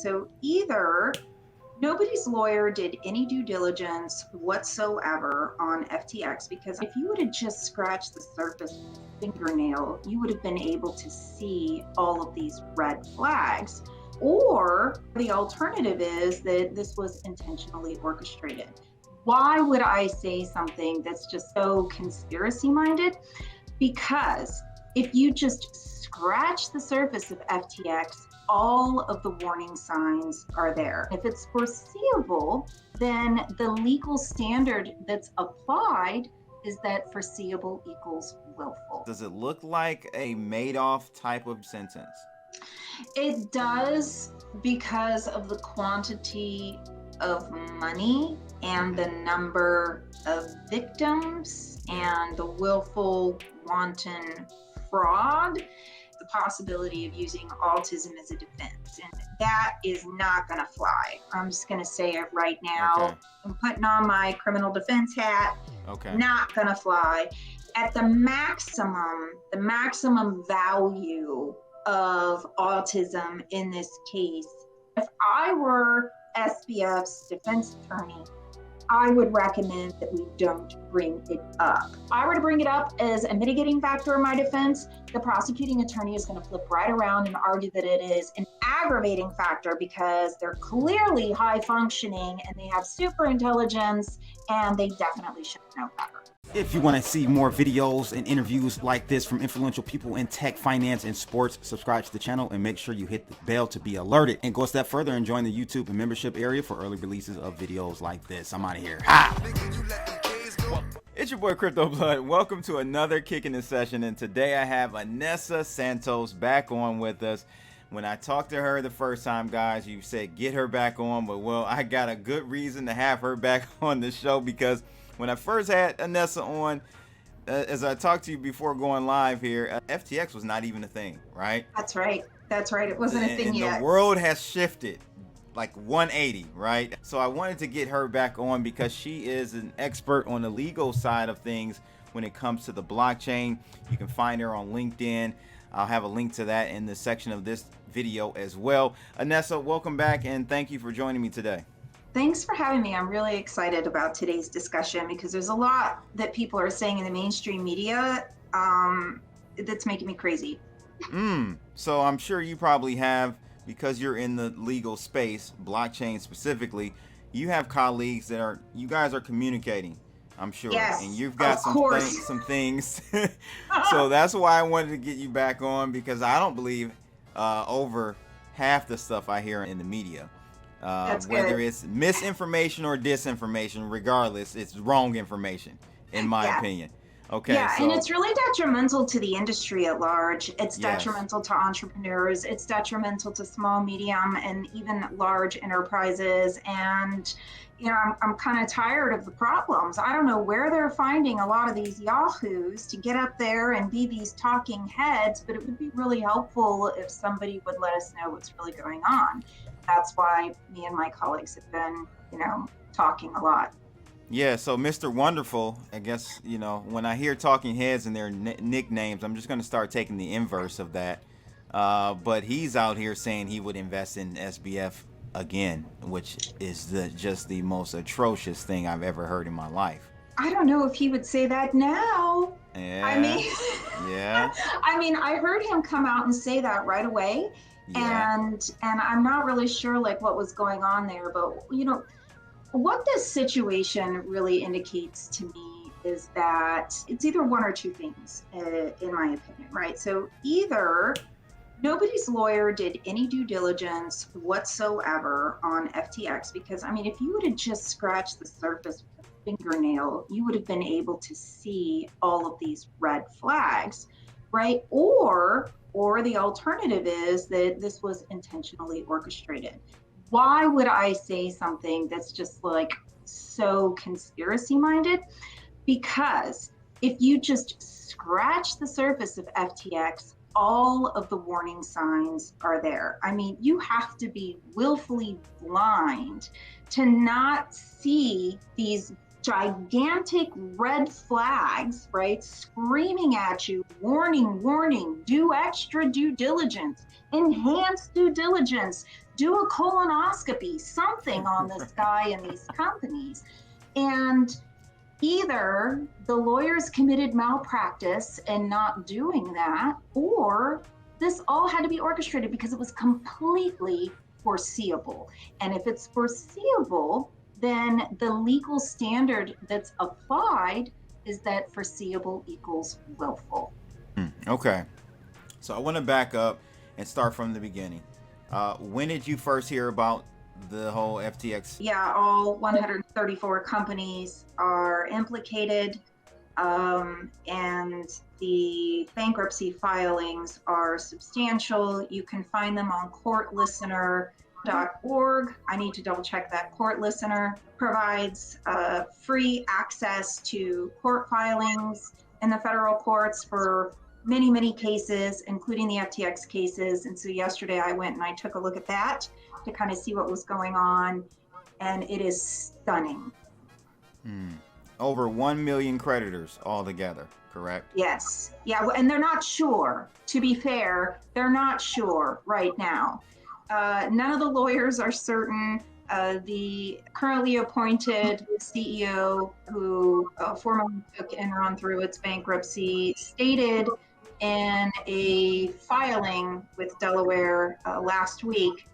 So either nobody's lawyer did any due diligence whatsoever on FTX, because if you would have just scratched the surface fingernail, you would have been able to see all of these red flags. Or the alternative is that this was intentionally orchestrated. Why would I say something that's just so conspiracy minded? Because if you just scratch the surface of FTX, all of the warning signs are there. If it's foreseeable, then the legal standard that's applied is that foreseeable equals willful. Does it look like a Madoff type of sentence? It does, because of the quantity of money and the number of victims and the willful, wanton fraud, the possibility of using autism as a defense. And that is not going to fly. I'm just going to say it right now. Okay. I'm putting on my criminal defense hat. Okay. Not going to fly. At the maximum value of autism in this case, if I were SBF's defense attorney, I would recommend that we don't bring it up. If I were to bring it up as a mitigating factor in my defense, the prosecuting attorney is going to flip right around and argue that it is an aggravating factor because they're clearly high functioning and they have super intelligence and they definitely should know better. If you want to see more videos and interviews like this from influential people in tech, finance, and sports, subscribe to the channel and make sure you hit the bell to be alerted. And go a step further and join the YouTube membership area for early releases of videos like this. I'm out of here. It's your boy Crypto Blood. Welcome to another Kicking the Session. And today I have Anessa Santos back on with us. When I talked to her the first time, guys, you said get her back on. But well, I got a good reason to have her back on the show, because when I first had Anessa on, as I talked to you before going live here, FTX was not even a thing, right? That's right. That's right. It wasn't a thing yet. The world has shifted like 180, right? So I wanted to get her back on because she is an expert on the legal side of things when it comes to the blockchain. You can find her on LinkedIn. I'll have a link to that in the section of this video as well. Anessa, welcome back and thank you for joining me today. Thanks for having me. I'm really excited about today's discussion because there's a lot that people are saying in the mainstream media that's making me crazy. So I'm sure you probably have, because you're in the legal space, blockchain specifically, you have colleagues that you guys are communicating, I'm sure. Yes, and you've got some things. So that's why I wanted to get you back on, because I don't believe over half the stuff I hear in the media. Whether it's misinformation or disinformation, regardless, it's wrong information, in my opinion. Okay. Yeah, and it's really detrimental to the industry at large. It's detrimental to entrepreneurs. It's detrimental to small, medium, and even large enterprises. And, you know, I'm kind of tired of the problems. I don't know where they're finding a lot of these yahoos to get up there and be these talking heads, but it would be really helpful if somebody would let us know what's really going on. That's why me and my colleagues have been, you know, talking a lot. Yeah, so Mr. Wonderful, I guess, you know, when I hear talking heads and their nicknames, I'm just going to start taking the inverse of that. But he's out here saying he would invest in SBF again, which is just the most atrocious thing I've ever heard in my life. I don't know if he would say that now. Yeah. I mean, yeah. I mean, I heard him come out and say that right away. Yeah. And I'm not really sure like what was going on there, but you know, what this situation really indicates to me is that it's either one or two things, in my opinion, right? So either nobody's lawyer did any due diligence whatsoever on FTX, because I mean, if you would have just scratched the surface with a fingernail, you would have been able to see all of these red flags, right? Or the alternative is that this was intentionally orchestrated. Why would I say something that's just like so conspiracy minded? Because if you just scratch the surface of FTX, all of the warning signs are there. I mean, you have to be willfully blind to not see these gigantic red flags, right? Screaming at you, warning, warning, do extra due diligence, enhance due diligence, do a colonoscopy, something on this guy and these companies. And either the lawyers committed malpractice in not doing that, or this all had to be orchestrated because it was completely foreseeable. And if it's foreseeable, then the legal standard that's applied is that foreseeable equals willful. Okay. So I want to back up and start from the beginning. When did you first hear about the whole FTX? Yeah, all 134 companies are implicated, and the bankruptcy filings are substantial. You can find them on courtlistener.org. I need to double check that. Court Listener provides free access to court filings in the federal courts for many, many cases, including the FTX cases. And so yesterday I went and I took a look at that to kind of see what was going on, and it is stunning. Over 1 million creditors altogether, correct? Yes. Yeah, and they're not sure. To be fair, they're not sure right now. None of the lawyers are certain. The currently appointed CEO, who formerly took Enron through its bankruptcy, stated in a filing with Delaware last week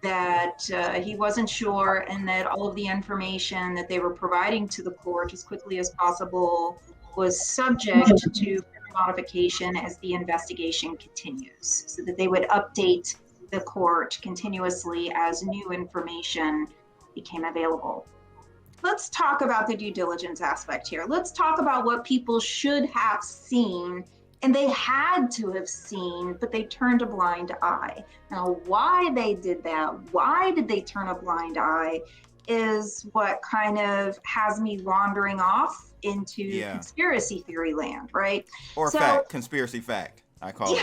that he wasn't sure, and that all of the information that they were providing to the court as quickly as possible was subject to modification as the investigation continues, so that they would update the court continuously as new information became available. Let's talk about the due diligence aspect here. Let's talk about what people should have seen, and they had to have seen, but they turned a blind eye. Now, why they did that, why did they turn a blind eye, is what kind of has me wandering off into conspiracy theory land, right? Or fact, conspiracy fact, I call it.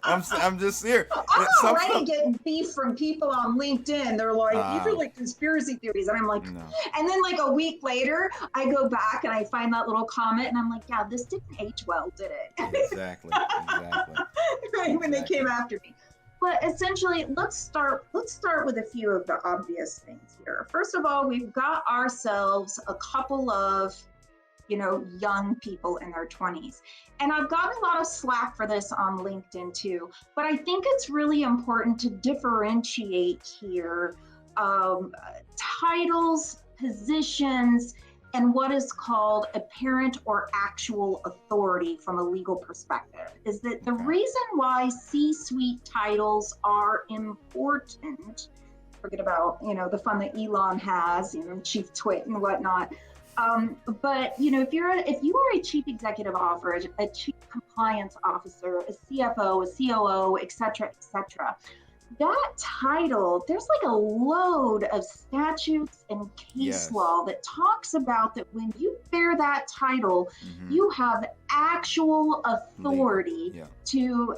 I'm just here. I'm already getting beef from people on LinkedIn. They're like, these are like conspiracy theories. And I'm like, no. And then like a week later, I go back and I find that little comment and I'm like, yeah, this didn't age well, did it? Exactly. Right, when they came after me. But essentially, let's start with a few of the obvious things here. First of all, we've got ourselves a couple of young people in their 20s. And I've gotten a lot of slack for this on LinkedIn too, but I think it's really important to differentiate here titles, positions, and what is called apparent or actual authority from a legal perspective. Is that the reason why C-suite titles are important, forget about, the fun that Elon has, chief twit and whatnot, but if you are a chief executive officer, a chief compliance officer, a CFO, a COO, et cetera, that title, there's like a load of statutes and case law that talks about that when you bear that title, you have actual authority to,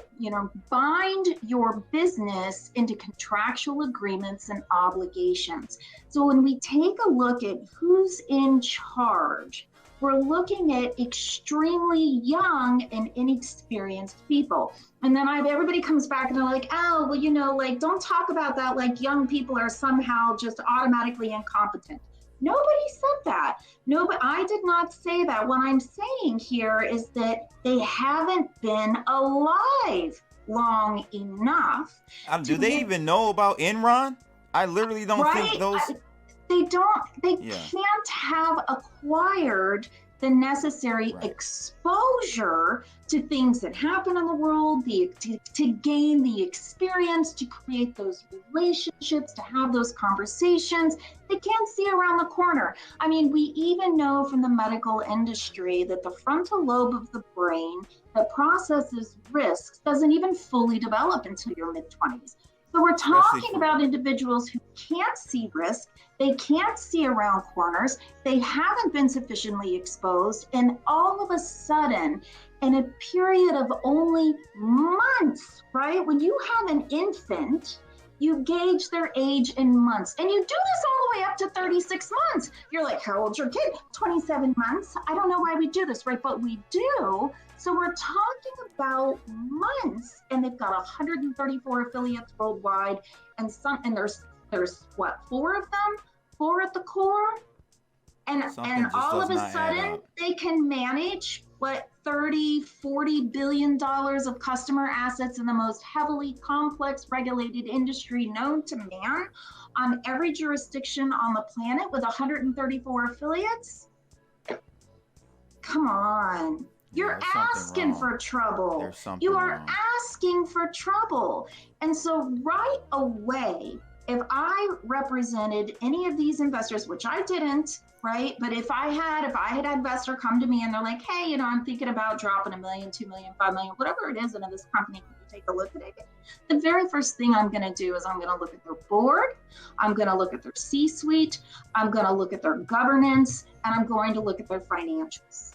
bind your business into contractual agreements and obligations. So when we take a look at who's in charge, we're looking at extremely young and inexperienced people. And then everybody comes back and they're like, oh, well, don't talk about that like young people are somehow just automatically incompetent. Nobody said that. No, but I did not say that. What I'm saying here is that they haven't been alive long enough. Do they even know about Enron? I literally don't think those... They can't have acquired the necessary exposure to things that happen in the world, to gain the experience, to create those relationships, to have those conversations. They can't see around the corner. I mean, we even know from the medical industry that the frontal lobe of the brain that processes risks doesn't even fully develop until your mid-20s. So we're talking about individuals who can't see risk, they can't see around corners, they haven't been sufficiently exposed, and all of a sudden, in a period of only months, right? When you have an infant You gauge their age in months, and you do this all the way up to 36 months. You're like, how old's your kid? 27 months. I don't know why we do this, right? But we do. So we're talking about months, and they've got 134 affiliates worldwide, and there's what, 4 of them, 4 at the core, and all of a sudden they can manage what, 30-40 billion dollars of customer assets in the most heavily complex regulated industry known to man on every jurisdiction on the planet with 134 affiliates. Come on. You're asking for trouble. You are asking for trouble. And so right away, if I represented any of these investors, which I didn't, right? But if I had an investor come to me and they're like, hey, you know, I'm thinking about dropping $1 million, $2 million, $5 million, whatever it is into this company, can you take a look at it? The very first thing I'm going to do is I'm going to look at their board. I'm going to look at their C-suite. I'm going to look at their governance, and I'm going to look at their financials.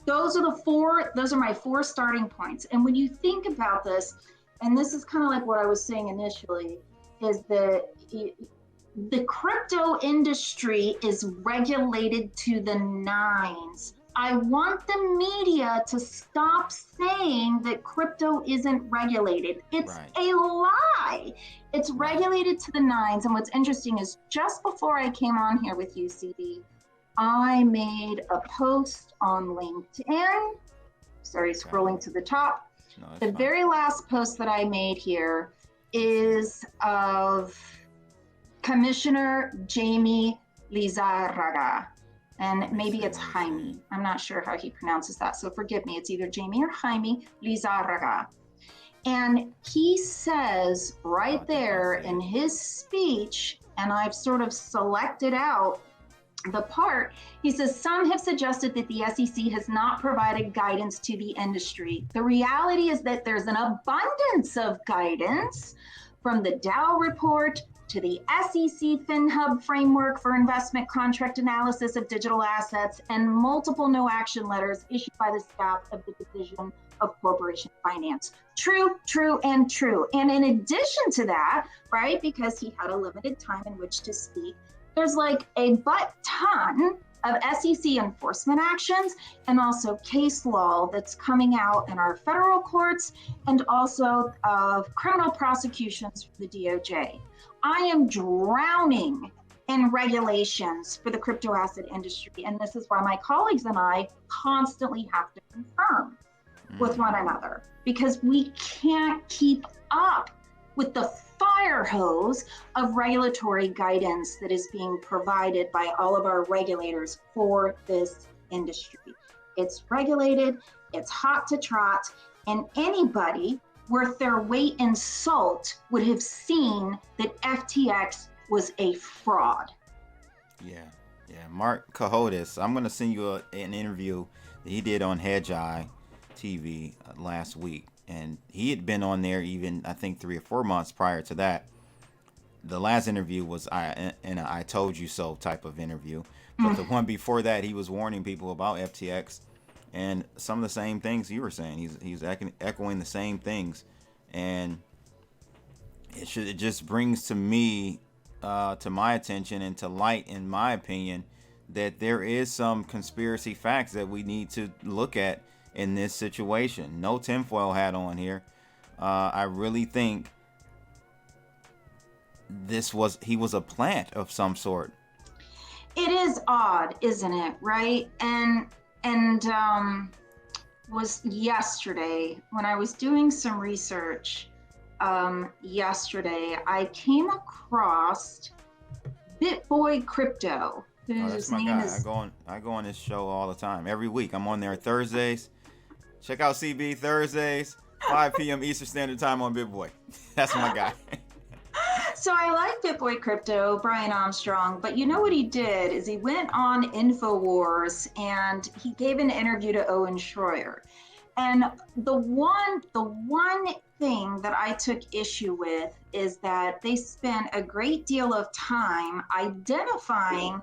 Those are my 4 starting points. And when you think about this, and this is kind of like what I was saying initially, is that the crypto industry is regulated to the nines. I want the media to stop saying that crypto isn't regulated. It's a lie. It's regulated to the nines. And what's interesting is just before I came on here with you, CB, I made a post on LinkedIn. Sorry, scrolling to the top. The very last post that I made here is of Commissioner Jamie Lizarraga, and maybe it's Jaime. I'm not sure how he pronounces that, so forgive me. It's either Jamie or Jaime Lizarraga. And he says right there in his speech, and I've sort of selected out the part, he says, some have suggested that the SEC has not provided guidance to the industry. The reality is that there's an abundance of guidance, from the Dow report to the SEC FinHub framework for investment contract analysis of digital assets, and multiple no action letters issued by the staff of the Division of Corporation Finance. True, true, and true. And in addition to that, right, because he had a limited time in which to speak, there's like a butt ton of SEC enforcement actions and also case law that's coming out in our federal courts, and also of criminal prosecutions for the DOJ. I am drowning in regulations for the crypto asset industry, and this is why my colleagues and I constantly have to confirm with one another, because we can't keep up with the fire hose of regulatory guidance that is being provided by all of our regulators for this industry. It's regulated, it's hot to trot, and anybody worth their weight in salt would have seen that FTX was a fraud. Yeah. Mark Cahotis, I'm going to send you an interview that he did on Hedge Eye TV last week. And he had been on there even, I think, 3 or 4 months prior to that. The last interview was I told you so type of interview. But the one before that, he was warning people about FTX and some of the same things you were saying. He's echoing the same things. And it just brings to me, to my attention and to light, in my opinion, that there is some conspiracy facts that we need to look at in this situation. No tinfoil hat on here. I really think he was a plant of some sort. It is odd, isn't it? Right? And was yesterday when I was doing some research. Yesterday, I came across BitBoy Crypto. That's my guy. I go on this show all the time. Every week, I'm on there Thursdays. Check out CB Thursdays, 5 p.m. Eastern Standard Time on BitBoy. That's my guy. So I like BitBoy Crypto, Brian Armstrong, but you know what he did is he went on InfoWars and he gave an interview to Owen Schroyer. And the one thing that I took issue with is that they spent a great deal of time identifying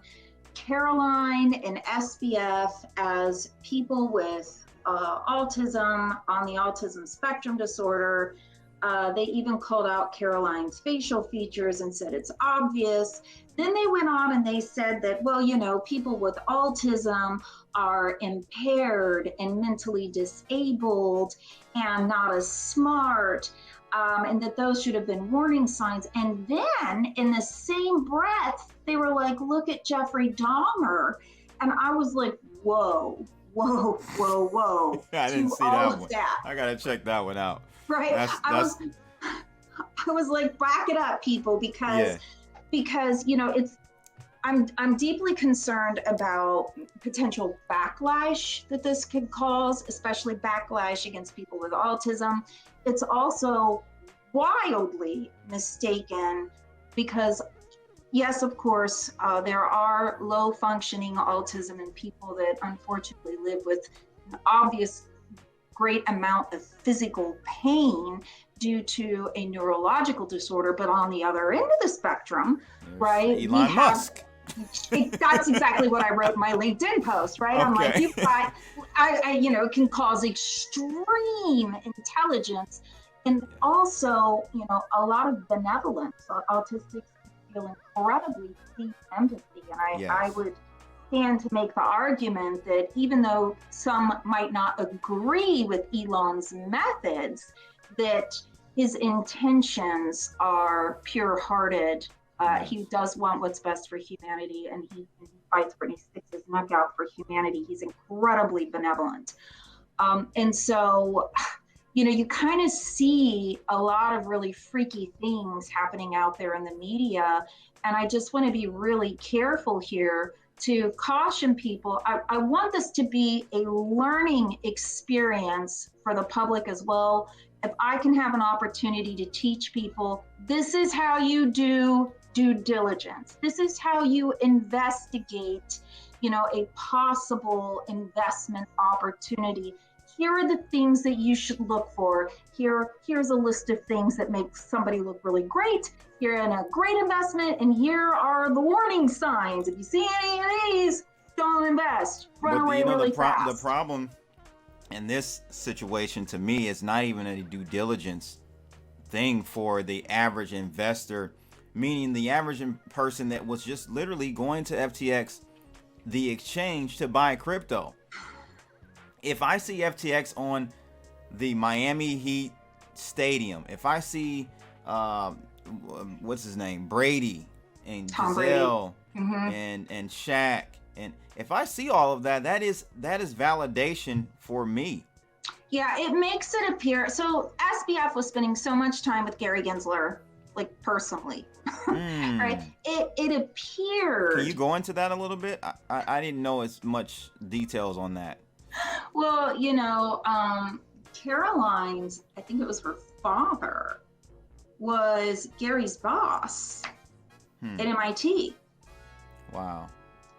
Caroline and SBF as people with autism, on the autism spectrum disorder, They even called out Caroline's facial features and said it's obvious. Then they went on and they said that, well, people with autism are impaired and mentally disabled and not as smart, and that those should have been warning signs. And then in the same breath, they were like, look at Jeffrey Dahmer. And I was like, whoa. I didn't see that one. I gotta check that one out. Right. I was like, back it up, people, because I'm deeply concerned about potential backlash that this could cause, especially backlash against people with autism. It's also wildly mistaken because, yes, of course, there are low functioning autism and people that unfortunately live with an obvious great amount of physical pain due to a neurological disorder. But on the other end of the spectrum, right? Elon Musk. That's exactly what I wrote in my LinkedIn post, right? Okay. I'm like, you've got, it can cause extreme intelligence and also, a lot of benevolence. Autistics feel incredibly deep empathy. And I would stand to make the argument that even though some might not agree with Elon's methods, that his intentions are pure-hearted. He does want what's best for humanity, and he fights for, and he sticks his neck out for humanity. He's incredibly benevolent. And so, you kind of see a lot of really freaky things happening out there in the media. And I just want to be really careful here to caution people. I want this to be a learning experience for the public as well. If I can have an opportunity to teach people, this is how you do due diligence. This is how you investigate, a possible investment opportunity. Here are the things that you should look for. Here's a list of things that make somebody look really great. You're in a great investment, and here are the warning signs. If you see any of these, don't invest. Run away really fast. The problem in this situation, to me, is not even a due diligence thing for the average investor, meaning the average person that was just literally going to FTX, the exchange, to buy crypto. If I see FTX on the Miami Heat stadium, if I see what's his name, Brady and Giselle and Shaq, and if I see all of that, that is validation for me. Yeah, it makes it appear. So SBF was spending so much time with Gary Gensler, like personally, right? It appeared. Can you go into that a little bit? I didn't know as much details on that. Well, Caroline's, I think it was her father, was Gary's boss at MIT. Wow.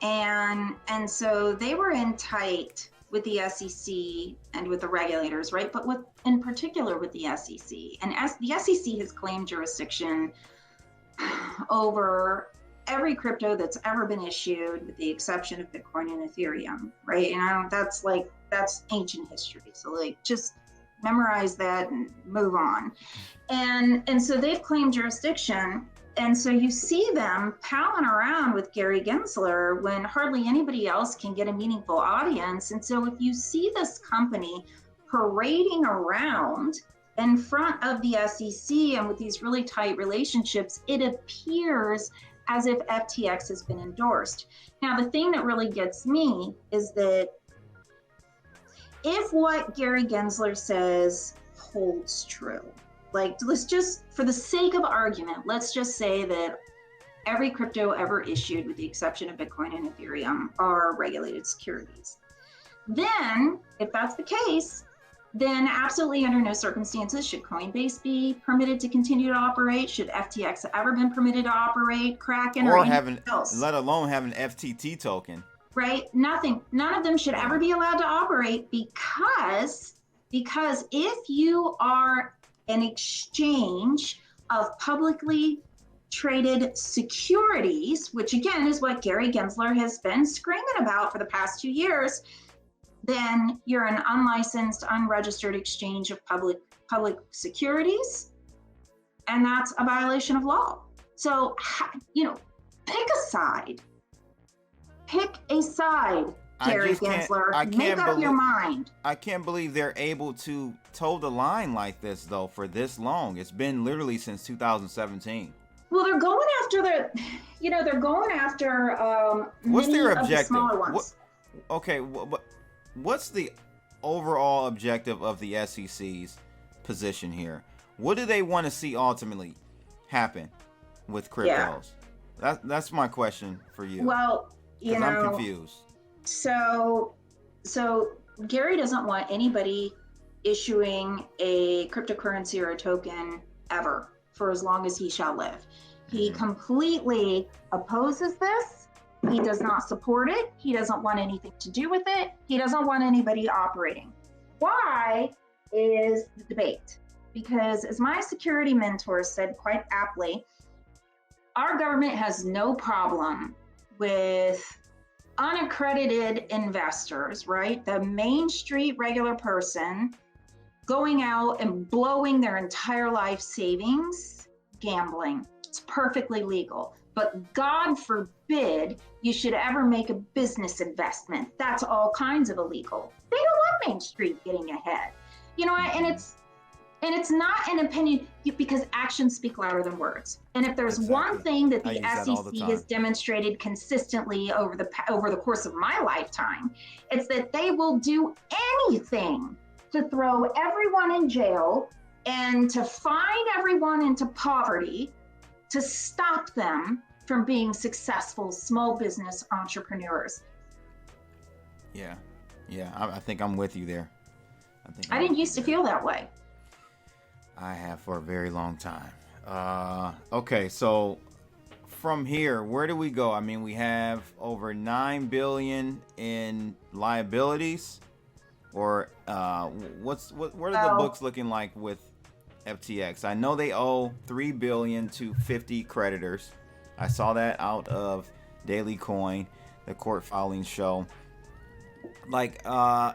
And so they were in tight with the SEC and with the regulators, right? But in particular with the SEC. And the SEC has claimed jurisdiction over every crypto that's ever been issued, with the exception of Bitcoin and Ethereum, right? And that's ancient history. So just memorize that and move on. And so they've claimed jurisdiction. And so you see them palling around with Gary Gensler when hardly anybody else can get a meaningful audience. And so if you see this company parading around in front of the SEC and with these really tight relationships, it appears as if FTX has been endorsed. Now, the thing that really gets me is that if what Gary Gensler says holds true, let's just, for the sake of argument, let's just say that every crypto ever issued, with the exception of Bitcoin and Ethereum, are regulated securities. Then, if that's the case, then absolutely under no circumstances should Coinbase be permitted to continue to operate. Should FTX ever been permitted to operate, Kraken, or anything else? Let alone have an FTT token. Right? Nothing. None of them should ever be allowed to operate because if you are an exchange of publicly traded securities, which again is what Gary Gensler has been screaming about for the past 2 years, then you're an unlicensed, unregistered exchange of public securities, and that's a violation of law. So, pick a side. Pick a side, Gary Gensler. Make up your mind. I can't believe they're able to toe the line like this, though, for this long. It's been literally since 2017. Well, they're going after they're going after what's their objective? The smaller ones. What's the overall objective of the SEC's position here? What do they want to see ultimately happen with cryptos? Yeah. That's my question for you. Well, I'm confused. So Gary doesn't want anybody issuing a cryptocurrency or a token ever for as long as he shall live. He completely opposes this. He does not support it. He doesn't want anything to do with it. He doesn't want anybody operating. Why is the debate? Because as my security mentor said quite aptly, our government has no problem with unaccredited investors, right? The Main Street regular person going out and blowing their entire life savings gambling. It's perfectly legal. But God forbid you should ever make a business investment. That's all kinds of illegal. They don't want Main Street getting ahead. And it's not an opinion, because actions speak louder than words. And if there's one thing that the SEC has demonstrated consistently over the course of my lifetime, it's that they will do anything to throw everyone in jail and to fine everyone into poverty to stop them from being successful small business entrepreneurs. Yeah, I think I'm with you there. I didn't used to feel that way. I have for a very long time. Okay, so from here, where do we go? I mean, we have over $9 billion in liabilities, or what are the books looking like with FTX? I know they owe $3 billion to 50 creditors. I saw that out of Daily Coin, the court filings show. Like So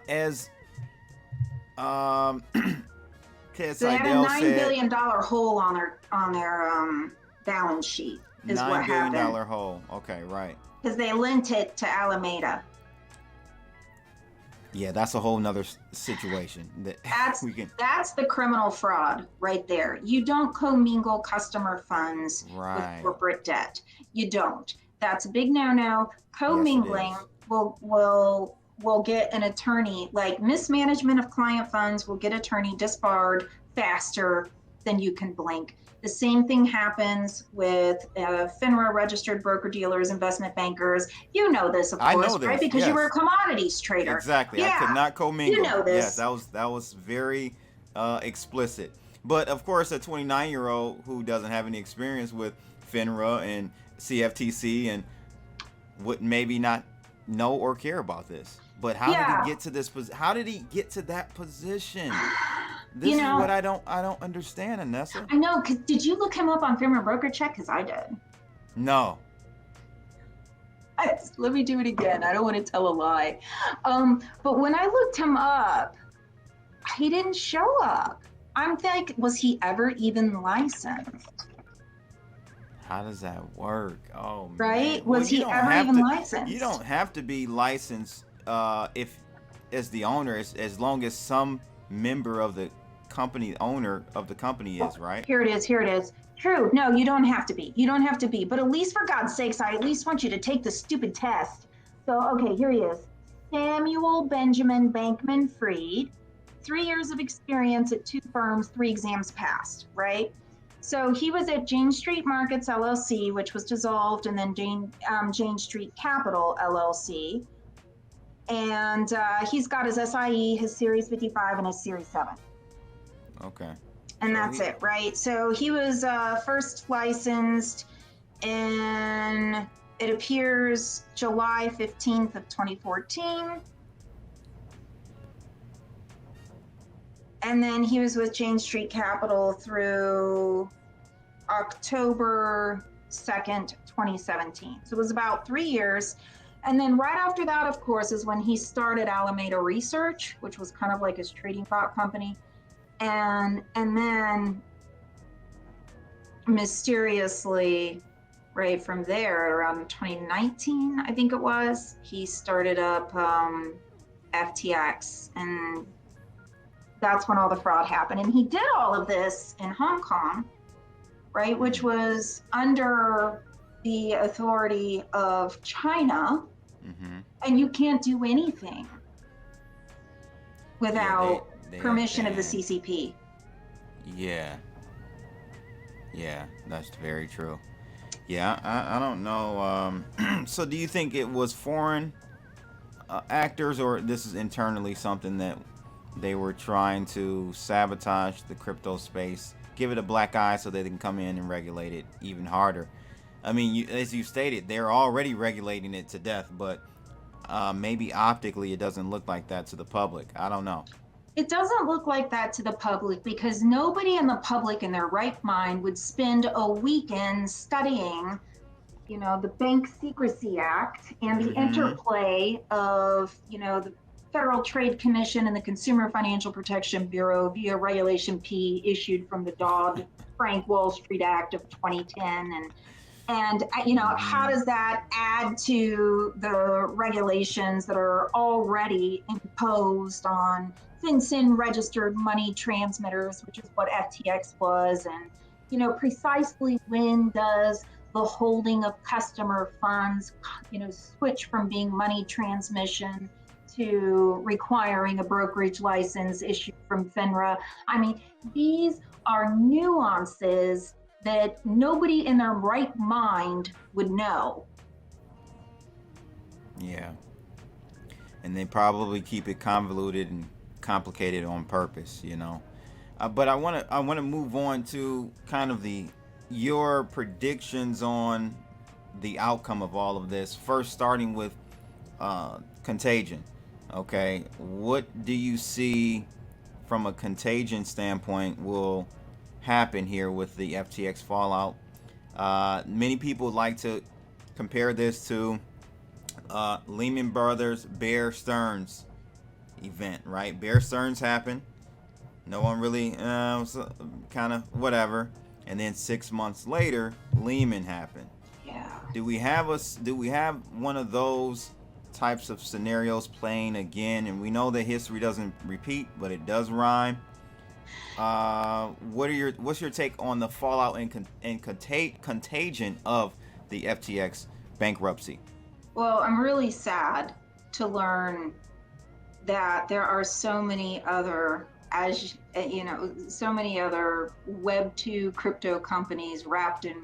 they have a $9 billion hole on their balance sheet. Is what happened. $9 billion hole. Okay, right. Because they lent it to Alameda. Yeah, that's a whole nother situation. That's the criminal fraud right there. You don't commingle customer funds with corporate debt. You don't. That's a big no-no. Commingling will get an attorney, like mismanagement of client funds will get attorney disbarred faster than you can blink. The same thing happens with FINRA registered broker dealers, investment bankers. You know this, of course, right? Because you were a commodities trader. Exactly. Yeah. I could not commingle. You know this. Yes, that was very explicit. But of course, a 29-year-old who doesn't have any experience with FINRA and CFTC and would maybe not know or care about this. But how did he get to this? How did he get to that position? This is what I don't understand, Anessa. I know. Cause did you look him up on FINRA Broker Check? Because I did. No. Let me do it again. I don't want to tell a lie. But when I looked him up, he didn't show up. I'm like, was he ever even licensed? How does that work? Oh, right? Man. Was he ever even licensed? You don't have to be licensed if as the owner, as long as some member of the company owner of the company is, right? Here it is. True. No, you don't have to be. But at least, for God's sakes, I at least want you to take the stupid test. So, okay, here he is. Samuel Benjamin Bankman Fried, 3 years of experience at 2 firms, 3 exams passed, right? So he was at Jane Street Markets LLC, which was dissolved, and then Jane Street Capital LLC. And he's got his SIE, his Series 55, and his Series 7. Okay. And that's it, right? So he was first licensed in, it appears, July 15th of 2014. And then he was with Jane Street Capital through October 2nd, 2017. So it was about 3 years. And then right after that, of course, is when he started Alameda Research, which was kind of like his trading prop company. And then mysteriously, right from there, around 2019, I think it was, he started up FTX, and that's when all the fraud happened. And he did all of this in Hong Kong, right, which was under the authority of China. And you can't do anything without permission of the CCP. Yeah, that's very true. Yeah, I don't know. So do you think it was foreign actors, or this is internally something that they were trying to sabotage the crypto space, give it a black eye so they can come in and regulate it even harder? I mean, as you stated, they're already regulating it to death, but maybe optically it doesn't look like that to the public. I don't know. It doesn't look like that to the public because nobody in the public in their right mind would spend a weekend studying, the Bank Secrecy Act and the interplay of, the Federal Trade Commission and the Consumer Financial Protection Bureau via Regulation P issued from the Dodd-Frank Wall Street Act of 2010. And how does that add to the regulations that are already imposed on FinCEN registered money transmitters, which is what FTX was? And, precisely when does the holding of customer funds, switch from being money transmission to requiring a brokerage license issued from FINRA? I mean, these are nuances that nobody in their right mind would know. Yeah. And they probably keep it convoluted and complicated on purpose, But I want to move on to kind of your predictions on the outcome of all of this. First, starting with contagion. Okay, what do you see from a contagion standpoint will happen here with the FTX fallout? Many people like to compare this to Lehman Brothers Bear Stearns event, right? Bear Stearns happened. No one really kind of whatever. And then 6 months later, Lehman happened. Yeah. Do we have one of those types of scenarios playing again? And we know that history doesn't repeat, but it does rhyme. What's your take on the fallout and contagion of the FTX bankruptcy? Well, I'm really sad to learn that there are so many other, so many other Web 2 crypto companies wrapped in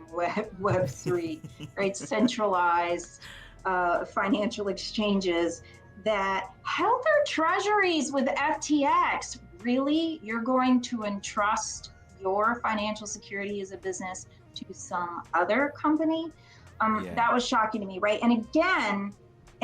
Web 3, right? Centralized financial exchanges that held their treasuries with FTX. Really? You're going to entrust your financial security as a business to some other company? That was shocking to me, right? And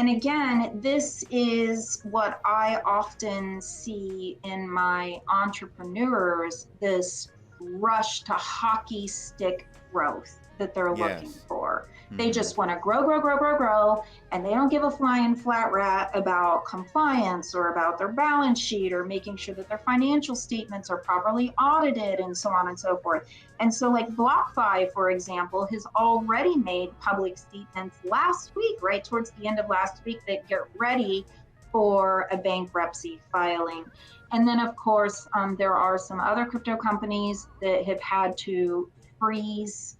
again, this is what I often see in my entrepreneurs, this rush to hockey stick growth that they're looking for. They just want to grow, and they don't give a flying flat rat about compliance or about their balance sheet or making sure that their financial statements are properly audited and so on and so forth. And so like BlockFi, for example, has already made public statements last week, right towards the end of last week, that get ready for a bankruptcy filing. And then of course, there are some other crypto companies that have had to freeze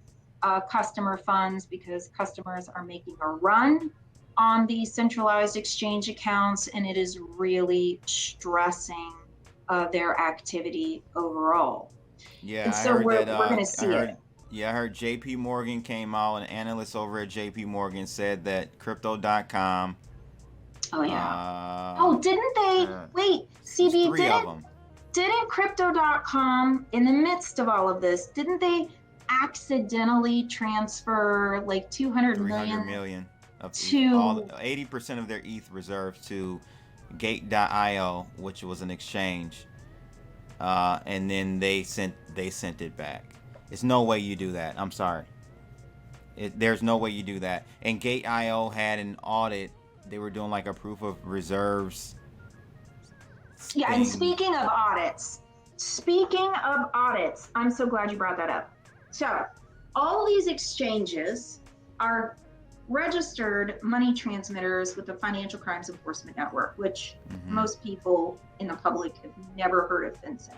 customer funds because customers are making a run on these centralized exchange accounts, and it is really stressing their activity overall. Yeah, and so we're going to see it. Yeah, I heard JP Morgan came out, an analyst over at JP Morgan said that crypto.com. Oh yeah. Didn't they? Wait, CB, didn't crypto.com, in the midst of all of this, didn't they accidentally transfer like 200 million to all 80% of their ETH reserves to Gate.io, which was an exchange, and then they sent it back. There's no way you do that. I'm sorry. There's no way you do that. And Gate.io had an audit they were doing like a proof of reserves. Yeah, and speaking of audits, I'm so glad you brought that up. So all these exchanges are registered money transmitters with the Financial Crimes Enforcement Network, which most people in the public have never heard of FinCEN.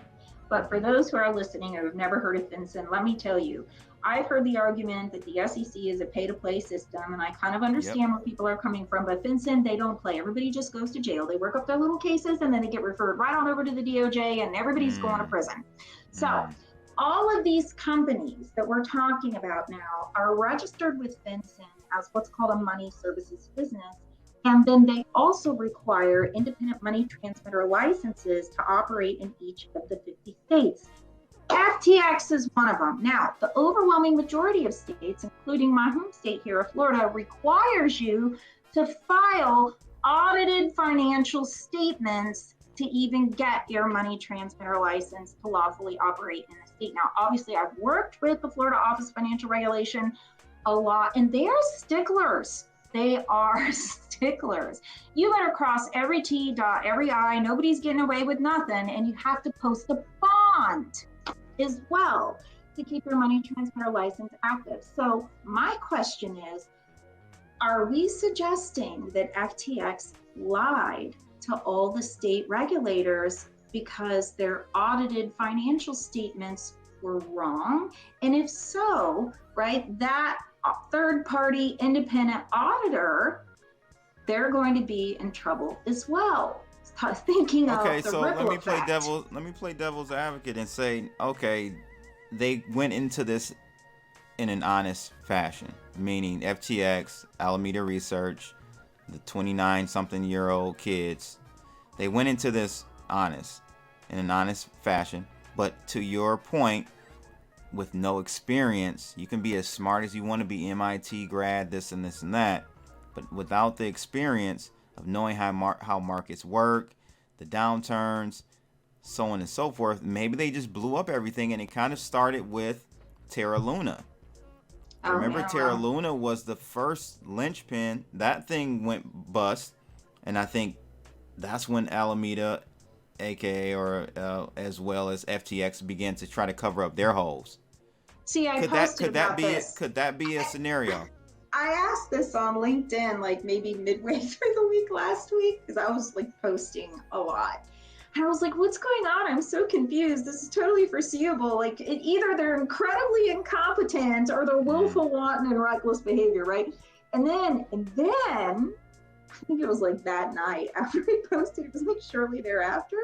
But for those who are listening who have never heard of FinCEN, let me tell you, I've heard the argument that the SEC is a pay-to-play system, and I kind of understand where people are coming from, but FinCEN, they don't play. Everybody just goes to jail. They work up their little cases, and then they get referred right on over to the DOJ, and everybody's going to prison. So all of these companies that we're talking about now are registered with FinCEN as what's called a money services business. And then they also require independent money transmitter licenses to operate in each of the 50 states. FTX is one of them. Now, the overwhelming majority of states, including my home state here of Florida, requires you to file audited financial statements to even get your money transmitter license to lawfully operate in the state. Now, obviously, I've worked with the Florida Office of Financial Regulation a lot, and they are sticklers. They are sticklers. You better cross every T, dot every I. Nobody's getting away with nothing, and you have to post a bond as well to keep your money transmitter license active. So my question is, are we suggesting that FTX lied to all the state regulators because their audited financial statements were wrong? And if so, right, that third-party independent auditor, they're going to be in trouble as well. Thinking of the so ripple let me effect. play devil's advocate and say, okay, they went into this in an honest fashion, meaning FTX, Alameda Research, the 29-something-year-old kids, they went into this in an honest fashion. But to your point, with no experience, you can be as smart as you want to be, MIT grad, this and this and that, but without the experience of knowing how markets work, the downturns, so on and so forth, maybe they just blew up everything. And it kind of started with Terra Luna. Remember, Terra Luna was the first linchpin. That thing went bust, and I think that's when Alameda, aka or as well as FTX, began to try to cover up their holes. See, could that be a scenario? I asked this on LinkedIn like maybe midway through the week last week, because I was like posting a lot. And I was like, what's going on? I'm so confused. This is totally foreseeable. Like either they're incredibly incompetent or they're willful, wanton, and reckless behavior, right? And then I think it was like that night after we posted, it was like shortly thereafter,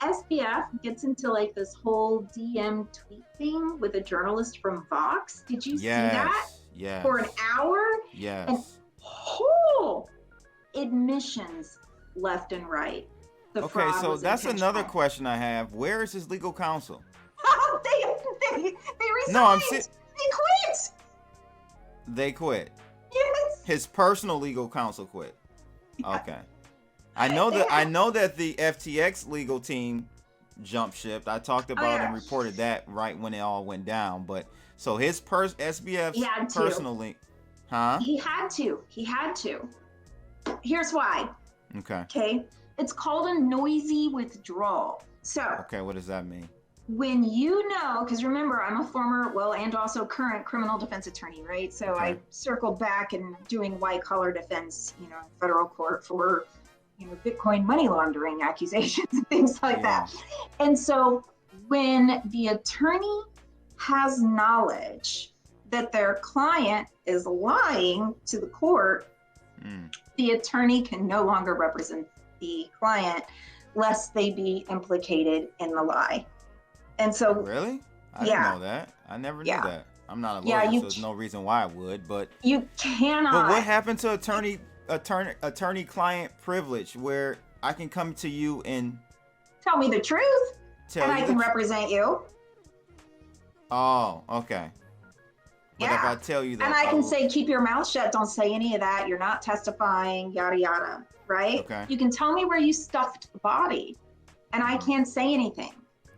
SBF gets into like this whole DM tweet thing with a journalist from Vox. Did you see that? Yes. For an hour? Yes. And whole admissions left and right. Okay, so that's another question I have. Where is his legal counsel? They resigned. No, they quit. They quit. Yes. His personal legal counsel quit. Okay. I know that the FTX legal team jumped ship. I talked about and reported that right when it all went down. But so his SBF's personally, huh? He had to. Here's why. Okay. It's called a noisy withdrawal. So. Okay, what does that mean? When you know, because remember, I'm a former, and also current criminal defense attorney, right? So I circled back and doing white collar defense, in federal court for, Bitcoin money laundering accusations and things like that. And so when the attorney has knowledge that their client is lying to the court, the attorney can no longer represent the client lest they be implicated in the lie. And so really? I didn't know that. I never knew that. I'm not a lawyer, so there's no reason why I would, but you cannot. But what happened to attorney-client privilege, where I can come to you and tell me the truth, and I can represent you? Oh, okay. But if I tell you that, and I can say, keep your mouth shut, don't say any of that, you're not testifying, yada yada, right? Okay. You can tell me where you stuffed the body, and I can't say anything.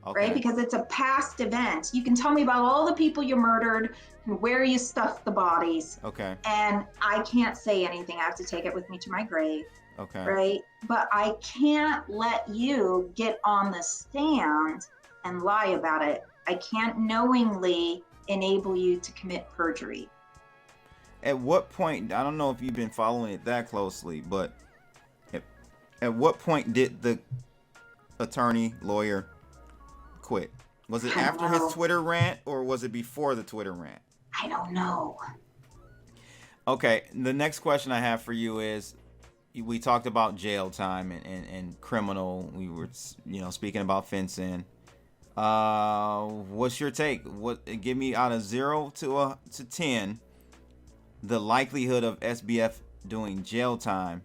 right? Because it's a past event. You can tell me about all the people you murdered and where you stuffed the bodies. Okay. And I can't say anything. I have to take it with me to my grave. Okay. Right? But I can't let you get on the stand and lie about it. I can't knowingly enable you to commit perjury. At what point, I don't know if you've been following it that closely, but at what point did the lawyer quit? Was it after his Twitter rant, or was it before the Twitter rant? I don't know. Okay, the next question I have for you is, we talked about jail time and criminal. We were, speaking about fencing. What's your take? Give me out of 0 to 10 the likelihood of SBF doing jail time.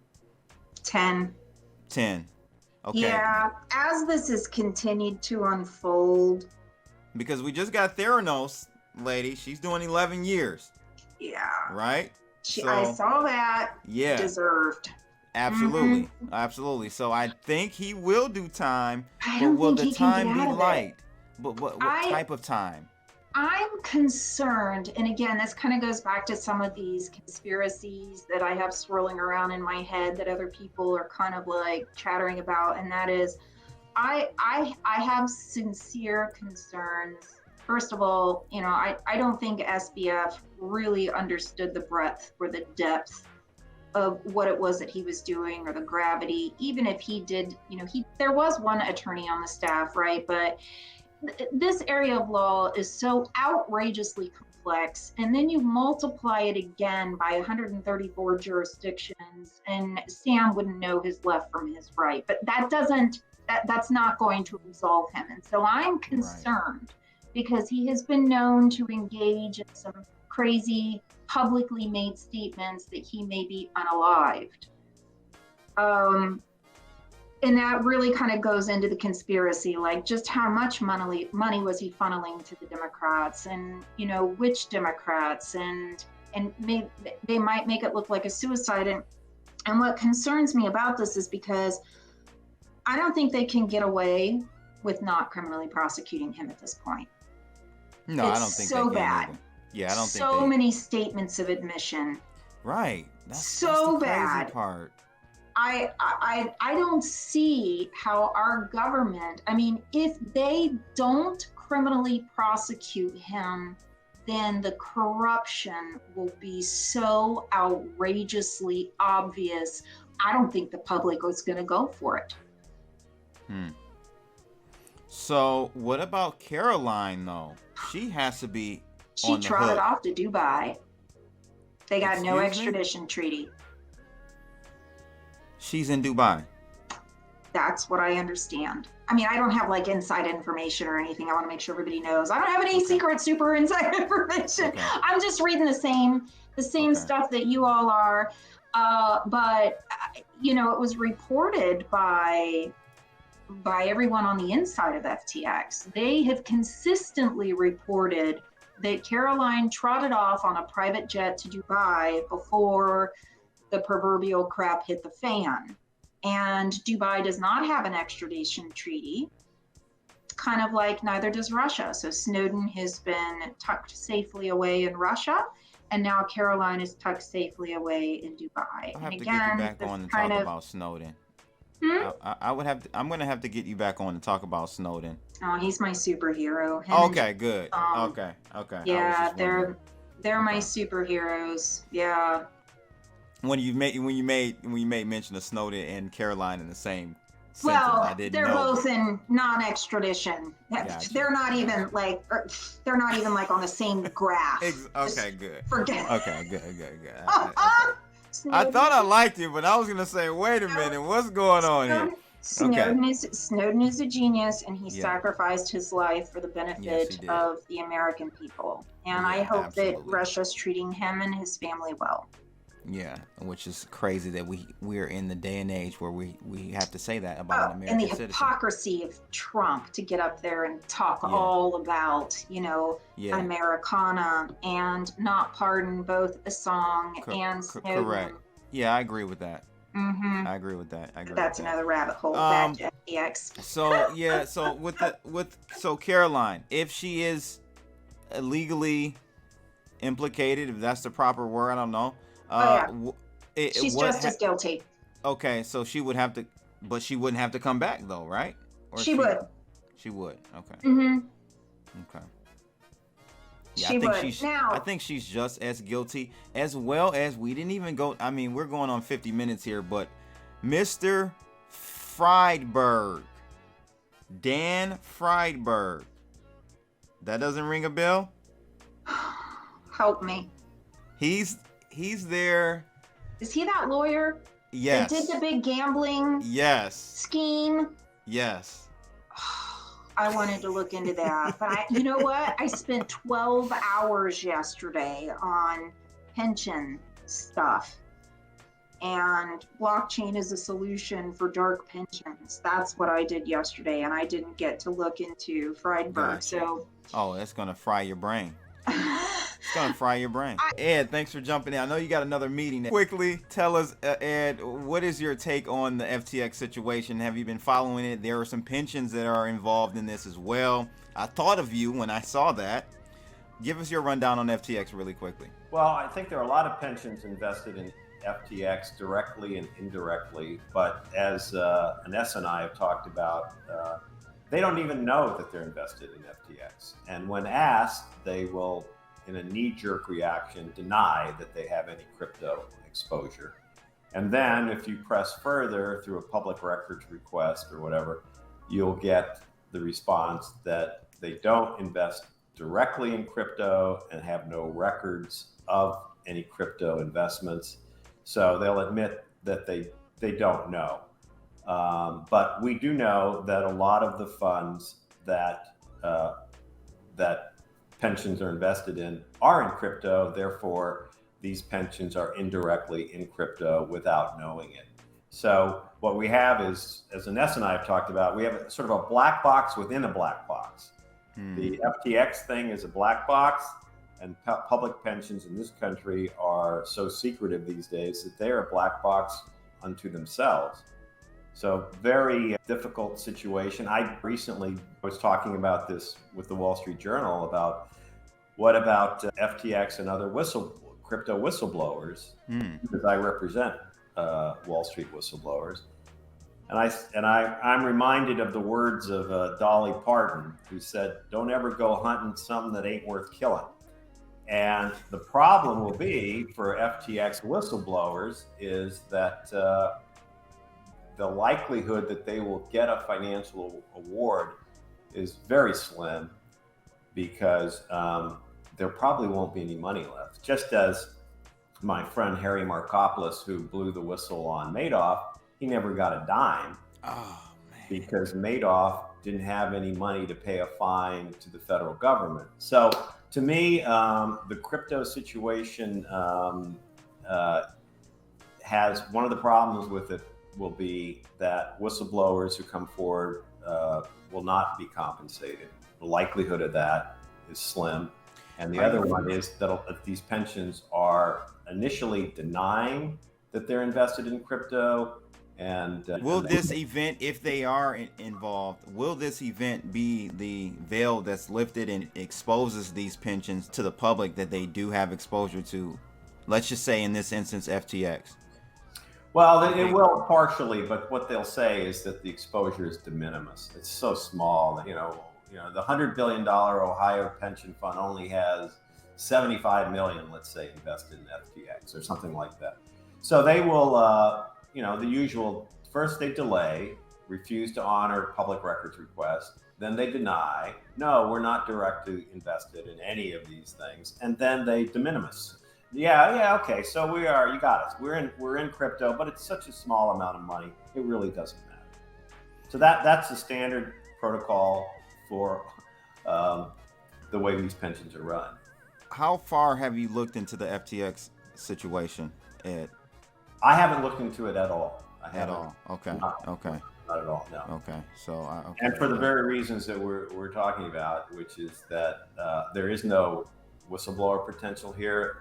10. 10. Okay. Yeah, as this has continued to unfold. Because we just got Theranos, lady. She's doing 11 years. Yeah. Right? I saw that. Yeah. Deserved. Absolutely. Mm-hmm. Absolutely. So I think he will do time. But will the time be light? But what type of time? I'm concerned, and again, this kind of goes back to some of these conspiracies that I have swirling around in my head that other people are kind of like chattering about, and that is, I have sincere concerns. First of all, I don't think SBF really understood the breadth or the depth of what it was that he was doing, or the gravity. Even if he did, there was one attorney on the staff, right? But this area of law is so outrageously complex, and then you multiply it again by 134 jurisdictions, and Sam wouldn't know his left from his right. But that's not going to absolve him. And so I'm concerned, because he has been known to engage in some crazy publicly made statements that he may be unalived. And that really kind of goes into the conspiracy, like just how much money was he funneling to the Democrats, and which Democrats, and they might make it look like a suicide. And what concerns me about this is because I don't think they can get away with not criminally prosecuting him at this point. No, I don't think so they can bad. Either. Yeah, I don't think so many statements of admission. Right. That's the crazy part. I don't see how our government, if they don't criminally prosecute him, then the corruption will be so outrageously obvious. I don't think the public is going to go for it. So what about Caroline, though? She has to be on the She trotted hook. off to Dubai. They got no extradition treaty. She's in Dubai. That's what I understand. I don't have like inside information or anything. I want to make sure everybody knows. I don't have any secret super inside information. Okay. I'm just reading the same stuff that you all are. But it was reported by everyone on the inside of FTX. They have consistently reported that Caroline trotted off on a private jet to Dubai before the proverbial crap hit the fan. And Dubai does not have an extradition treaty, kind of like neither does Russia. So Snowden has been tucked safely away in Russia, and now Caroline is tucked safely away in Dubai. I'll have to get you back on and talk about Snowden. I'm going to have to get you back on and talk about Snowden. Oh, he's my superhero. Okay, good. Okay. Yeah, they're my superheroes. Yeah. When you made mention of Snowden and Caroline in the same sentence, well, I didn't they're know. both in non-extradition. Gotcha. They're not even like on the same graph. Okay, good. Forget. Okay, good. I thought I liked you, but I was gonna say, wait a minute, what's going on here? Snowden is a genius, and he sacrificed his life for the benefit of the American people. And I hope that Russia's treating him and his family well. Yeah, which is crazy that we're in the day and age where we have to say that about an American citizen. And the hypocrisy of Trump to get up there and talk all about, Americana, and not pardon both Assange and Snowden. Correct. Yeah, I agree with that. Mm-hmm. I agree with that. That's another rabbit hole. Back to FTX. So Caroline, if she is legally implicated, if that's the proper word, I don't know. She's just as guilty. Okay, so she would have to, but she wouldn't have to come back though, right? Or she would. She would. Okay. Mm-hmm. Okay. Yeah, I think she's just as guilty, as well as we didn't even go. I mean, we're going on 50 minutes here, but Mr. Friedberg, Dan Friedberg, that doesn't ring a bell? Help me. He's there. Is he that lawyer? Yes. That did the big gambling scheme? Yes. I wanted to look into that, but you know what? I spent 12 hours yesterday on pension stuff, and blockchain is a solution for dark pensions. That's what I did yesterday, and I didn't get to look into Friedberg. Gotcha. So, that's gonna fry your brain. It's gonna fry your brain. Ed, thanks for jumping in. I know you got another meeting. Quickly, tell us, Ed, what is your take on the FTX situation? Have you been following it? There are some pensions that are involved in this as well. I thought of you when I saw that. Give us your rundown on FTX really quickly. Well, I think there are a lot of pensions invested in FTX directly and indirectly, but as Anessa and I have talked about, they don't even know that they're invested in FTX. And when asked, they will, in a knee-jerk reaction, deny that they have any crypto exposure. And then if you press further through a public records request or whatever, you'll get the response that they don't invest directly in crypto and have no records of any crypto investments. So they'll admit that they don't know. But we do know that a lot of the funds that pensions are invested in are in crypto. Therefore, these pensions are indirectly in crypto without knowing it. So what we have is, as Anessa and I have talked about, we have sort of a black box within a black box. The FTX thing is a black box, and public pensions in this country are so secretive these days that they are a black box unto themselves. So very difficult situation. I recently was talking about this with the Wall Street Journal about what about FTX and other crypto whistleblowers, because I represent Wall Street whistleblowers. And I'm reminded of the words of Dolly Parton, who said, "Don't ever go hunting something that ain't worth killing." And the problem will be for FTX whistleblowers is that the likelihood that they will get a financial award is very slim, because there probably won't be any money left. Just as my friend Harry Markopoulos, who blew the whistle on Madoff, he never got a dime because Madoff didn't have any money to pay a fine to the federal government. So to me, the crypto situation has, one of the problems with it will be that whistleblowers who come forward will not be compensated. The likelihood of that is slim. And the other one is that these pensions are initially denying that they're invested in crypto. And will this event, if they are involved, will this event be the veil that's lifted and exposes these pensions to the public that they do have exposure to, let's just say in this instance, FTX? Well, it will partially, but what they'll say is that the exposure is de minimis. It's so small that, the $100 billion Ohio pension fund only has 75 million, let's say, invested in FTX or something like that. So they will, the usual, first they delay, refuse to honor public records requests, then they deny, no, we're not directly invested in any of these things, and then they de minimis. Yeah, okay, so we are, you got us. We're in crypto, but it's such a small amount of money, it really doesn't matter. So that's the standard protocol for the way these pensions are run. How far have you looked into the FTX situation, Ed? I haven't looked into it at all. At all? Okay. Okay. Not at all. No. Okay. So. And for the very reasons that we're talking about, which is that there is no whistleblower potential here.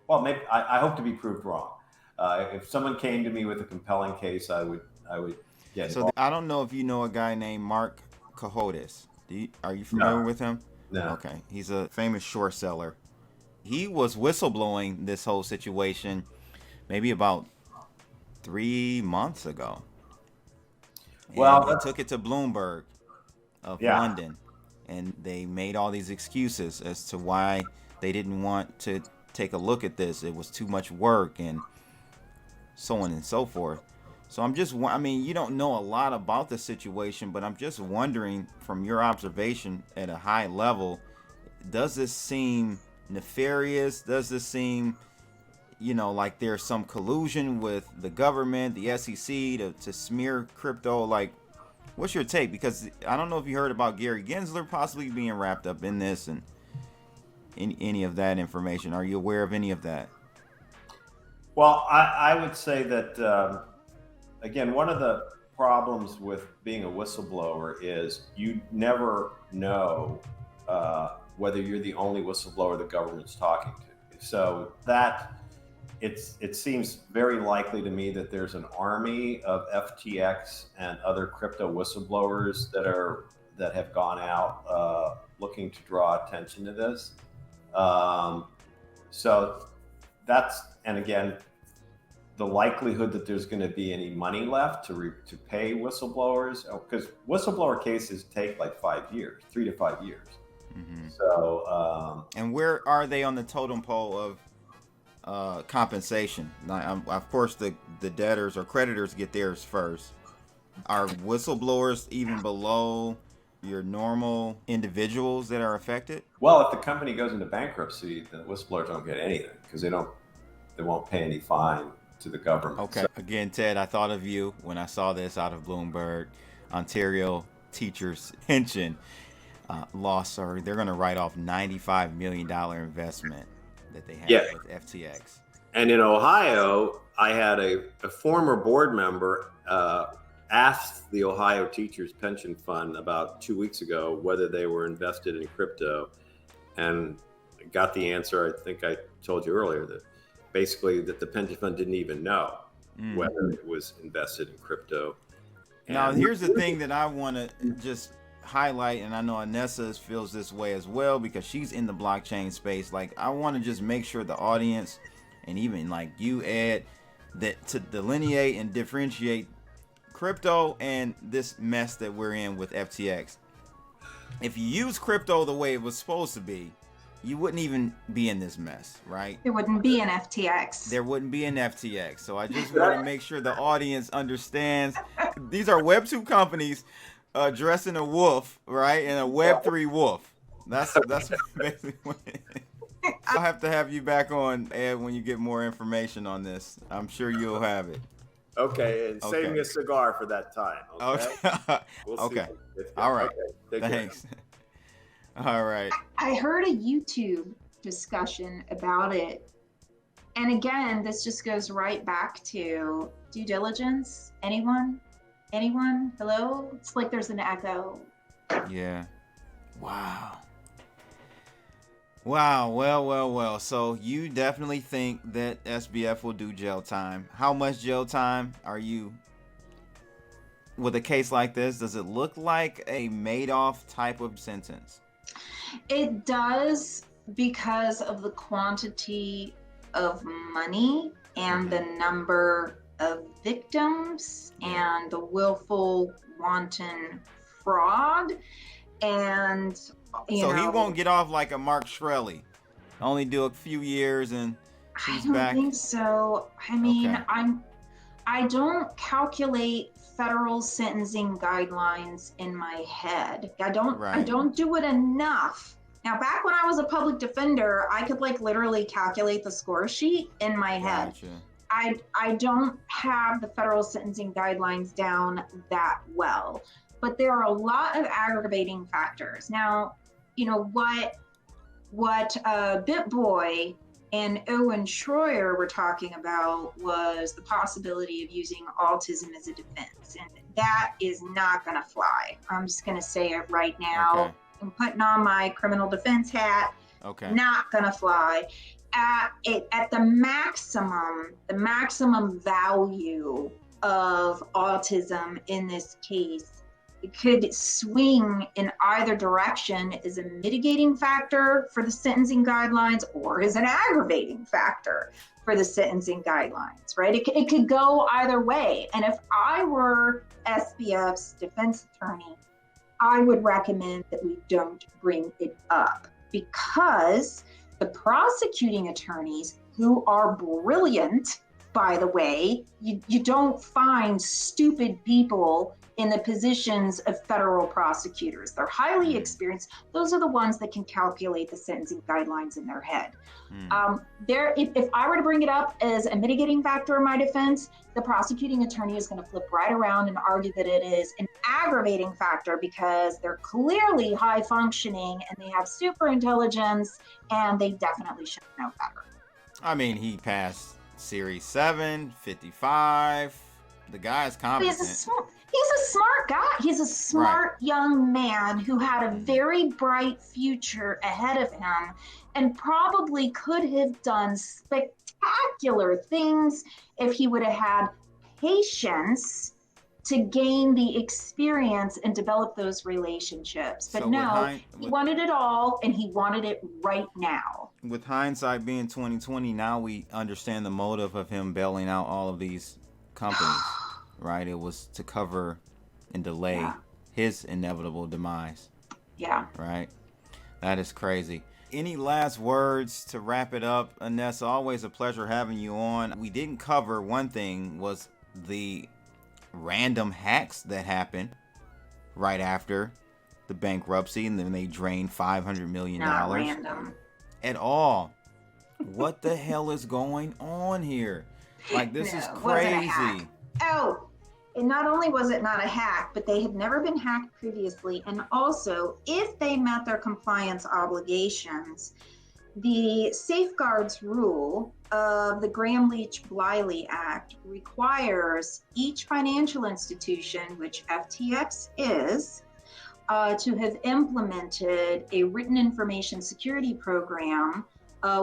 Well, maybe I hope to be proved wrong, If someone came to me with a compelling case, I would get So involved. I don't know if you know a guy named Mark Cohodes. Are you familiar with him? No. Okay, he's a famous short seller. He was whistleblowing this whole situation maybe about 3 months ago. Well, And they took it to Bloomberg of London, and they made all these excuses as to why they didn't want to take a look at this. It was too much work and so on and so forth. So I mean, you don't know a lot about the situation, but I'm just wondering from your observation at a high level, does this seem nefarious? Does this seem, like there's some collusion with the government, the SEC to smear crypto? Like, what's your take? Because I don't know if you heard about Gary Gensler possibly being wrapped up in this and any of that information. Are you aware of any of that? Well, I would say that, again, one of the problems with being a whistleblower is you never know whether you're the only whistleblower the government's talking to. So it seems very likely to me that there's an army of FTX and other crypto whistleblowers that have gone out looking to draw attention to this. So and again, the likelihood that there's going to be any money left to pay whistleblowers, because whistleblower cases take like 5 years, 3 to 5 years. Mm-hmm. So, and where are they on the totem pole of compensation? Now, of course, the debtors or creditors get theirs first. Are whistleblowers even below your normal individuals that are affected? Well, if the company goes into bankruptcy, the whistleblowers don't get anything because they won't pay any fine to the government. Okay. Again, Ted, I thought of you when I saw this out of Bloomberg. Ontario teachers' pension loss, they're going to write off $95 million investment that they had with FTX. And in Ohio, I had a former board member asked the Ohio Teachers Pension Fund about 2 weeks ago whether they were invested in crypto, and got the answer. I think I told you earlier that basically that the pension fund didn't even know whether it was invested in crypto. Now, here's the thing that I want to just highlight, and I know Anessa feels this way as well because she's in the blockchain space. Like, I want to just make sure the audience, and even like you, Ed, that to delineate and differentiate crypto and this mess that we're in with FTX. If you use crypto the way it was supposed to be, you wouldn't even be in this mess, right? There wouldn't be an FTX. There wouldn't be an FTX. So I just want to make sure the audience understands these are Web2 companies dressing a wolf, right? And a Web3 wolf. That's basically what I'll have to have you back on, Ed, when you get more information on this. I'm sure you'll have it. Okay, and save me a cigar for that time. Okay. We'll see. All right. Okay. Thanks. All right. I heard a YouTube discussion about it. And again, this just goes right back to due diligence. Anyone? Hello? It's like there's an echo. Yeah. Wow. Well. So you definitely think that SBF will do jail time. How much jail time are you with a case like this? Does it look like a Madoff type of sentence? It does, because of the quantity of money and the number of victims and the willful, wanton fraud. And so he won't get off like a Mark Shkreli. Only do a few years and he's back. I don't think so. I mean, Okay. I don't calculate federal sentencing guidelines in my head. I don't do it enough. Now, back when I was a public defender, I could like literally calculate the score sheet in my head. Gotcha. I don't have the federal sentencing guidelines down that well, but there are a lot of aggravating factors. Now, you know what BitBoy and Owen Schroyer were talking about was the possibility of using autism as a defense, and that is not going to fly. I'm just going to say it right now. Okay. I'm putting on my criminal defense hat. Okay. Not going to fly. at the maximum value of autism in this case, it could swing in either direction as a mitigating factor for the sentencing guidelines or as an aggravating factor for the sentencing guidelines, right? It could go either way. And if I were SBF's defense attorney, I would recommend that we don't bring it up, because the prosecuting attorneys, who are brilliant, by the way, you don't find stupid people in the positions of federal prosecutors. They're highly experienced. Those are the ones that can calculate the sentencing guidelines in their head. If I were to bring it up as a mitigating factor in my defense, the prosecuting attorney is going to flip right around and argue that it is an aggravating factor because they're clearly high functioning and they have super intelligence and they definitely should know better. I mean, he passed Series 7, 55. The guy's competent. He's a smart guy. He's a smart young man who had a very bright future ahead of him and probably could have done spectacular things if he would have had patience to gain the experience and develop those relationships. But he wanted it all, and he wanted it right now. With hindsight being 2020, now we understand the motive of him bailing out all of these companies. Right, it was to cover and delay his inevitable demise. Yeah. Right, that is crazy. Any last words to wrap it up, Anessa? Always a pleasure having you on. We didn't cover one thing, was the random hacks that happened right after the bankruptcy, and then they drained $500 million. Not random at all. What the hell is going on here? Like, this is crazy. Oh, and not only was it not a hack, but they had never been hacked previously. And also, if they met their compliance obligations, the safeguards rule of the Gramm-Leach-Bliley Act requires each financial institution, which FTX is, to have implemented a written information security program,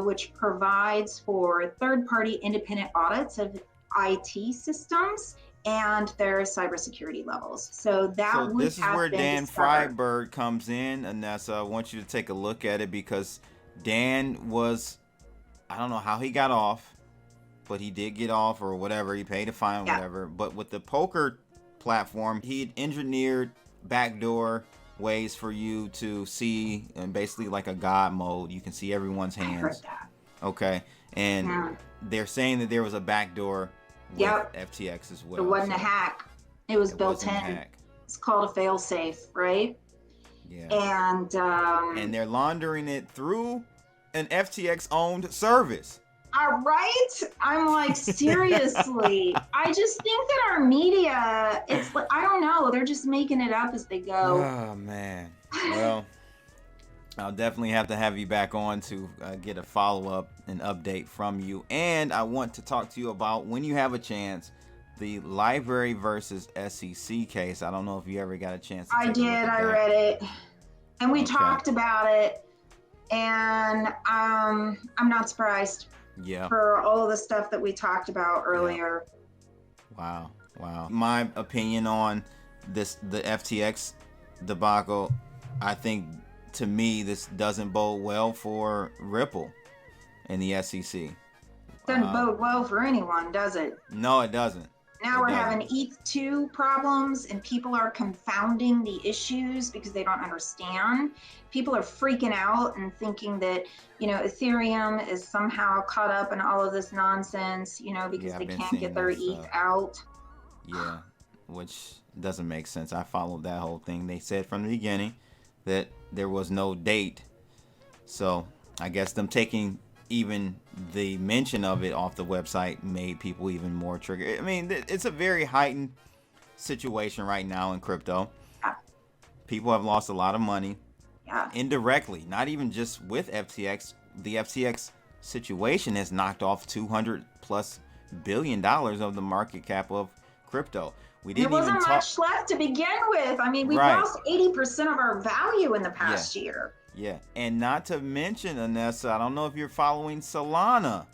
which provides for third-party independent audits of IT systems and their cybersecurity levels. So this is where Dan Freiberg comes in. Anessa, I want you to take a look at it, because Dan was, I don't know how he got off, but he did get off, or whatever. He paid a fine, or whatever. But with the poker platform, he engineered backdoor ways for you to see, and basically like a God mode. You can see everyone's hands. I heard that. Okay, and they're saying that there was a backdoor with FTX as well. It wasn't a hack. It was built in. It's called a fail-safe, right? Yeah. And they're laundering it through an FTX-owned service. All right. I'm like, seriously. I just think that our media, it's like, I don't know. They're just making it up as they go. Oh, man. Well, I'll definitely have to have you back on to get a follow-up and update from you. And I want to talk to you about, when you have a chance, the Library versus SEC case. I don't know if you ever got a chance to I did. I read it. And we talked about it. And I'm not surprised. Yeah. For all of the stuff that we talked about earlier. Wow. My opinion on the FTX debacle, I think, to me, this doesn't bode well for Ripple and the SEC. Doesn't bode well for anyone, does it? No, it doesn't. Now we're having ETH2 problems, and people are confounding the issues because they don't understand. People are freaking out and thinking that, Ethereum is somehow caught up in all of this nonsense, because they can't get their ETH out. Yeah, which doesn't make sense. I followed that whole thing. They said from the beginning that there was no date. So I guess them taking even the mention of it off the website made people even more triggered. I mean, it's a very heightened situation right now in crypto. Yeah. People have lost a lot of money. Yeah. Indirectly, not even just with FTX. The FTX situation has knocked off $200+ billion of the market cap of crypto. There wasn't much left to begin with. I mean, we lost 80% of our value in the past year. Yeah, and not to mention, Anessa, I don't know if you're following Solana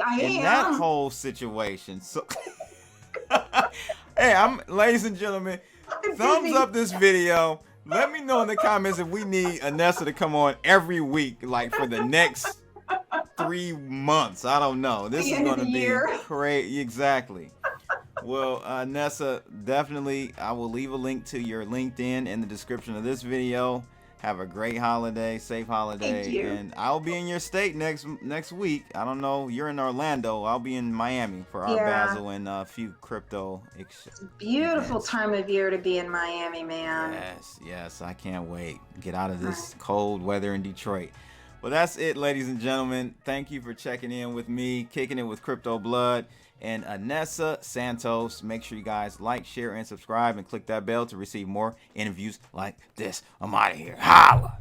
I in am. that whole situation. So, hey, ladies and gentlemen, thumbs up this video. Let me know in the comments if we need Anessa to come on every week, like for the next 3 months. I don't know. This is going to be crazy. Exactly. Well, Anessa, definitely, I will leave a link to your LinkedIn in the description of this video. Have a great holiday, safe holiday. Thank you. And I'll be in your state next week. I don't know. You're in Orlando. I'll be in Miami for our Basel and a few crypto. Beautiful time of year to be in Miami, man. Yes. I can't wait. Get out of this cold weather in Detroit. Well, that's it, ladies and gentlemen. Thank you for checking in with me, kicking it with Crypto Blood and Anessa Santos. Make sure you guys like, share, and subscribe, and click that bell to receive more interviews like this. I'm out of here. Holla!